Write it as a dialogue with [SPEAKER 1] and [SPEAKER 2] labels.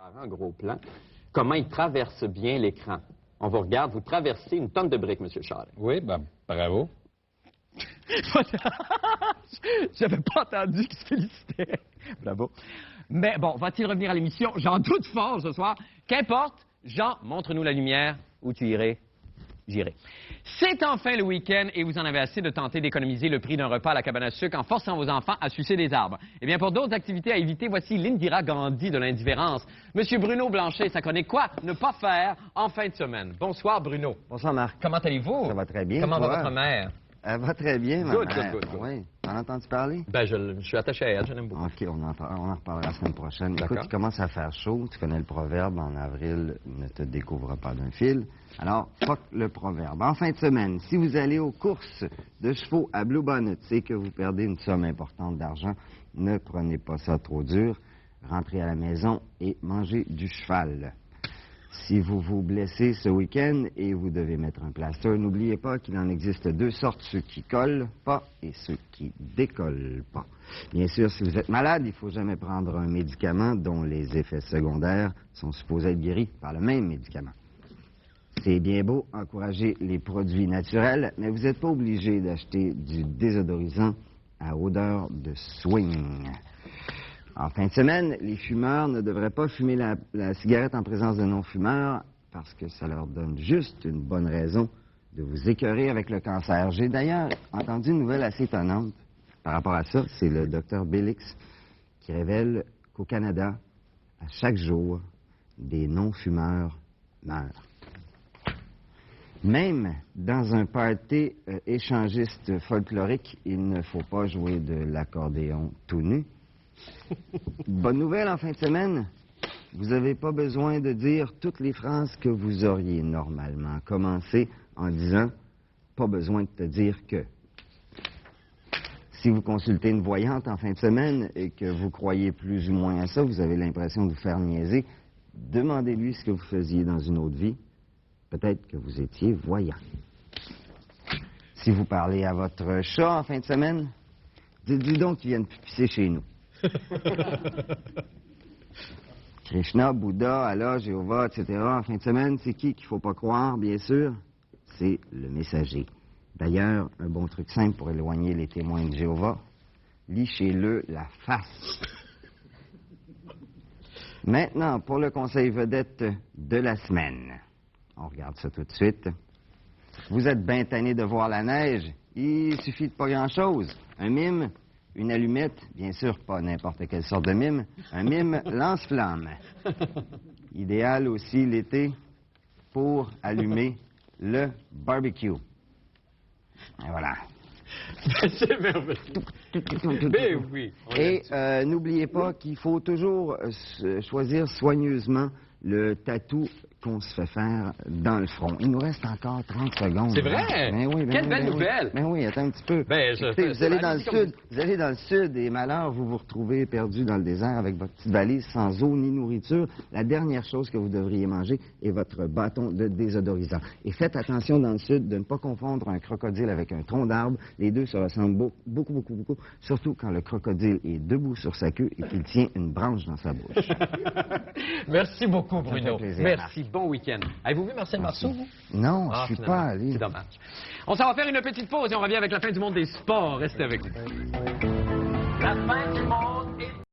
[SPEAKER 1] Un gros plan. Comment il traverse bien l'écran. On vous regarde, vous traversez une tonne de briques, M. Charest.
[SPEAKER 2] Oui, ben, bravo.
[SPEAKER 3] J'avais pas entendu qu'il se félicitait. Bravo. Mais bon, va-t-il revenir à l'émission? J'en doute fort ce soir. Qu'importe, Jean, montre-nous la lumière. Où tu irais? J'irai. C'est enfin le week-end et vous en avez assez de tenter d'économiser le prix d'un repas à la cabane à sucre en forçant vos enfants à sucer des arbres. Eh bien, pour d'autres activités à éviter, voici l'Indira Gandhi de l'indifférence. Monsieur Bruno Blanchet, ça connaît quoi ne pas faire en fin de semaine. Bonsoir, Bruno.
[SPEAKER 4] Bonsoir, Marc.
[SPEAKER 3] Comment allez-vous?
[SPEAKER 4] Ça va très bien.
[SPEAKER 3] Comment va
[SPEAKER 4] toi?
[SPEAKER 3] votre mère?
[SPEAKER 4] Elle va très bien, ma
[SPEAKER 3] Good,
[SPEAKER 4] mère.
[SPEAKER 3] good, good, good.
[SPEAKER 4] Oui. T'en as entendu parler?
[SPEAKER 1] Ben, je suis attaché à elle, je l'aime beaucoup.
[SPEAKER 4] OK, on en reparlera la semaine prochaine.
[SPEAKER 1] D'accord.
[SPEAKER 4] Écoute, il commence à faire chaud. Tu connais le proverbe, en avril, ne te découvre pas d'un fil. Alors, fuck le proverbe. En fin de semaine, si vous allez aux courses de chevaux à Blue Bonnet et que vous perdez une somme importante d'argent, ne prenez pas ça trop dur. Rentrez à la maison et mangez du cheval. Si vous vous blessez ce week-end et vous devez mettre un plaster, n'oubliez pas qu'il en existe deux sortes, ceux qui collent pas et ceux qui décollent pas. Bien sûr, si vous êtes malade, il ne faut jamais prendre un médicament dont les effets secondaires sont supposés être guéris par le même médicament. C'est bien beau encourager les produits naturels, mais vous n'êtes pas obligé d'acheter du désodorisant à odeur de swing. En fin de semaine, les fumeurs ne devraient pas fumer la cigarette en présence de non-fumeurs parce que ça leur donne juste une bonne raison de vous écœurer avec le cancer. J'ai d'ailleurs entendu une nouvelle assez étonnante par rapport à ça. C'est le Dr Bélix qui révèle qu'au Canada, à chaque jour, des non-fumeurs meurent. Même dans un party échangiste folklorique, il ne faut pas jouer de l'accordéon tout nu. Bonne nouvelle en fin de semaine, vous n'avez pas besoin de dire toutes les phrases que vous auriez normalement commencé en disant « pas besoin de te dire que ». Si vous consultez une voyante en fin de semaine et que vous croyez plus ou moins à ça, vous avez l'impression de vous faire niaiser, demandez-lui ce que vous faisiez dans une autre vie. Peut-être que vous étiez voyant. Si vous parlez à votre chat en fin de semaine, dites-lui donc qu'il vienne pisser chez nous. Krishna, Bouddha, Allah, Jéhovah, etc. En fin de semaine, c'est qui qu'il ne faut pas croire, bien sûr? C'est le messager. D'ailleurs, un bon truc simple pour éloigner les témoins de Jéhovah, lichez-le la face. Maintenant, pour le conseil vedette de la semaine. On regarde ça tout de suite. Vous êtes bien tanné de voir la neige. Il suffit de pas grand-chose. Un mime, une allumette, bien sûr pas n'importe quelle sorte de mime, un mime lance-flamme. Idéal aussi l'été pour allumer le barbecue. Et voilà.
[SPEAKER 1] C'est merveilleux. Ben oui.
[SPEAKER 4] Et n'oubliez pas qu'il faut toujours choisir soigneusement le tatou qu'on se fait faire dans le front. Il nous reste encore 30 secondes.
[SPEAKER 1] C'est vrai?
[SPEAKER 4] Ben oui,
[SPEAKER 1] Quelle belle nouvelle!
[SPEAKER 4] Ben oui, attends un petit peu.
[SPEAKER 1] Ben,
[SPEAKER 4] Écoutez, vous allez dans le sud, vous allez dans le sud et malheur, vous vous retrouvez perdu dans le désert avec votre petite valise sans eau ni nourriture. La dernière chose que vous devriez manger est votre bâton de désodorisant. Et faites attention dans le sud de ne pas confondre un crocodile avec un tronc d'arbre. Les deux se ressemblent beaucoup, surtout quand le crocodile est debout sur sa queue et qu'il tient une branche dans sa bouche.
[SPEAKER 3] Merci beaucoup, Bruno.
[SPEAKER 4] Plaisir,
[SPEAKER 3] Merci. Bon week-end. Avez-vous vu Marcel Marceau, vous?
[SPEAKER 4] Non,
[SPEAKER 3] Ah,
[SPEAKER 4] je suis
[SPEAKER 3] finalement,
[SPEAKER 4] pas allé.
[SPEAKER 3] C'est dommage. On s'en va faire une petite pause et on revient avec la fin du monde des sports. Restez avec nous.
[SPEAKER 1] La fin du monde!